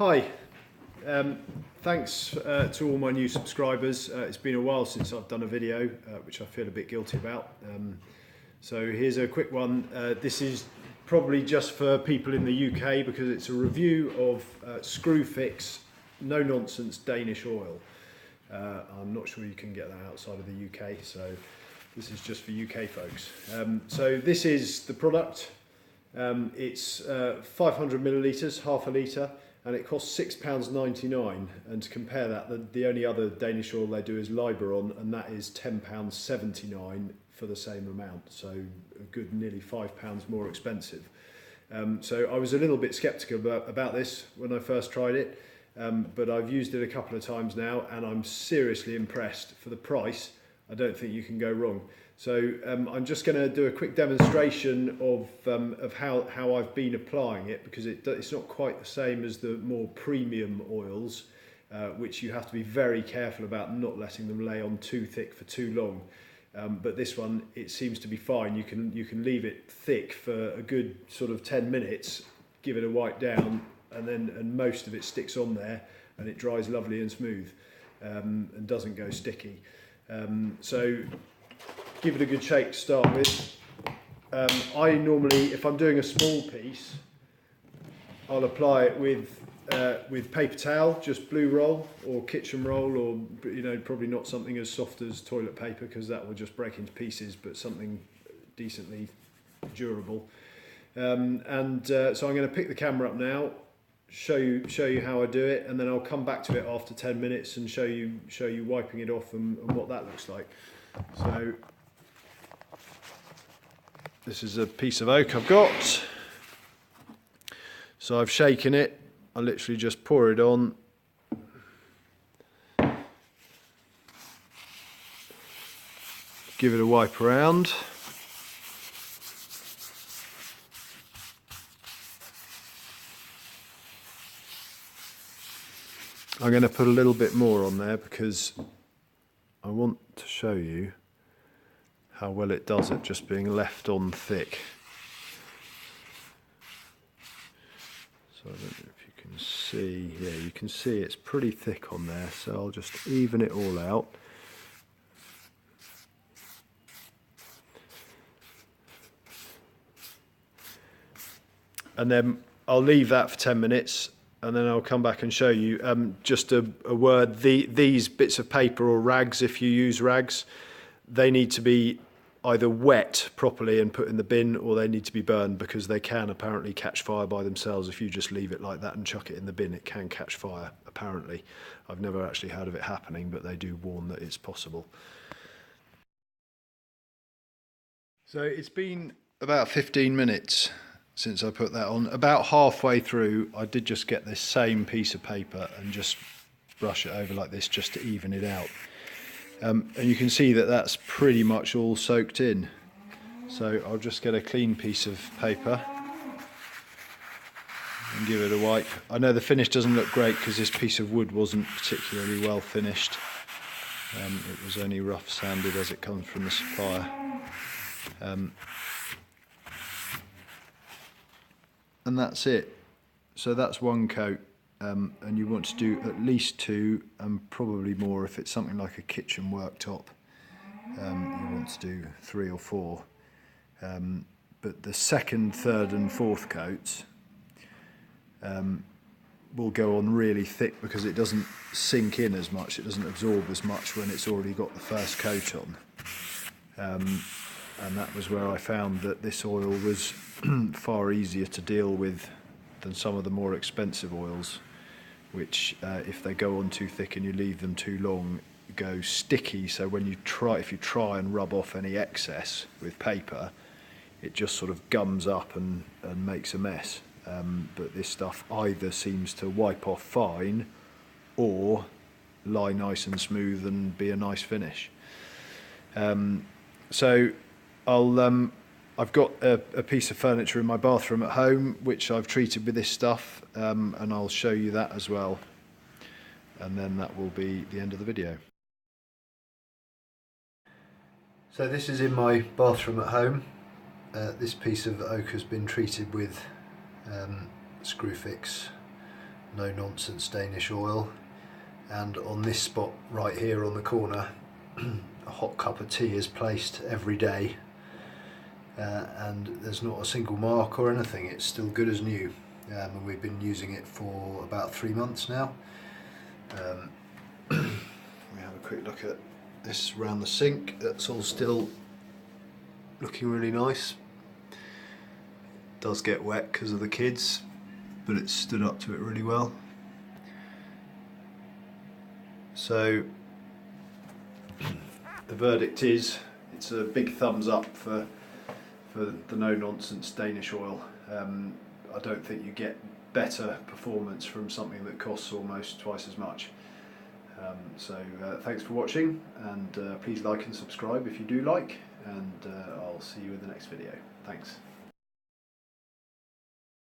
Hi, thanks to all my new subscribers. It's been a while since I've done a video, which I feel a bit guilty about. So here's a quick one. This is probably just for people in the UK because it's a review of Screwfix no nonsense Danish oil. I'm not sure you can get that outside of the UK, so this is just for UK folks. So this is the product. It's 500 millilitres, half a litre, and it costs £6.99. And to compare that, the only other Danish oil they do is Liberon, and that is £10.79 for the same amount. So a good nearly £5 more expensive. So I was a little bit sceptical about this when I first tried it, but I've used it a couple of times now, and I'm seriously impressed. For the price, I don't think you can go wrong. So I'm just going to do a quick demonstration of how I've been applying it, because it's not quite the same as the more premium oils, which you have to be very careful about not letting them lay on too thick for too long. But this one, it seems to be fine. You can leave it thick for a good sort of 10 minutes, give it a wipe down, and most of it sticks on there, and it dries lovely and smooth, and doesn't go sticky. So give it a good shake to start with. I normally, if I'm doing a small piece, I'll apply it with paper towel, just blue roll or kitchen roll, or probably not something as soft as toilet paper because that will just break into pieces, but something decently durable. So I'm going to pick the camera up now, show you how I do it, and then I'll come back to it after 10 minutes and show you wiping it off and what that looks like. So this is a piece of oak I've got. So I've shaken it. I literally just pour it on. Give it a wipe around. I'm going to put a little bit more on there because I want to show you how well it does at just being left on thick. So I don't know if you can see, yeah, you can see it's pretty thick on there, so I'll just even it all out. And then I'll leave that for 10 minutes, and then I'll come back and show you. Just a word, these bits of paper or rags, if you use rags, they need to be either wet properly and put in the bin, or they need to be burned, because they can apparently catch fire by themselves. If you just leave it like that and chuck it in the bin, it can catch fire, apparently. I've never actually heard of it happening, but they do warn that it's possible. So it's been about 15 minutes since I put that on. About halfway through, I did just get this same piece of paper and just brush it over like this just to even it out. And you can see that that's pretty much all soaked in. So I'll just get a clean piece of paper and give it a wipe. I know the finish doesn't look great because this piece of wood wasn't particularly well finished. It was only rough sanded as it comes from the supplier. And that's it. So that's one coat. And you want to do at least 2, and probably more if it's something like a kitchen worktop. You want to do 3 or 4. But the second, third and fourth coats will go on really thick because it doesn't sink in as much, it doesn't absorb as much when it's already got the first coat on. And that was where I found that this oil was far easier to deal with than some of the more expensive oils, which if they go on too thick and you leave them too long, go sticky. So when if you try and rub off any excess with paper, it just sort of gums up and makes a mess. But this stuff either seems to wipe off fine or lie nice and smooth and be a nice finish. So I've got a piece of furniture in my bathroom at home which I've treated with this stuff, and I'll show you that as well, and then that will be the end of the video. So this is in my bathroom at home. This piece of oak has been treated with Screwfix no nonsense Danish oil, and on this spot right here on the corner a hot cup of tea is placed every day, and there's not a single mark or anything. It's still good as new, and we've been using it for about 3 months now. We have a quick look at this around the sink. That's all still looking really nice. Does get wet because of the kids, but it's stood up to it really well. So the verdict is it's a big thumbs up for the no nonsense Danish oil. I don't think you get better performance from something that costs almost twice as much. Thanks for watching, and please like and subscribe if you do like, and I'll see you in the next video. Thanks.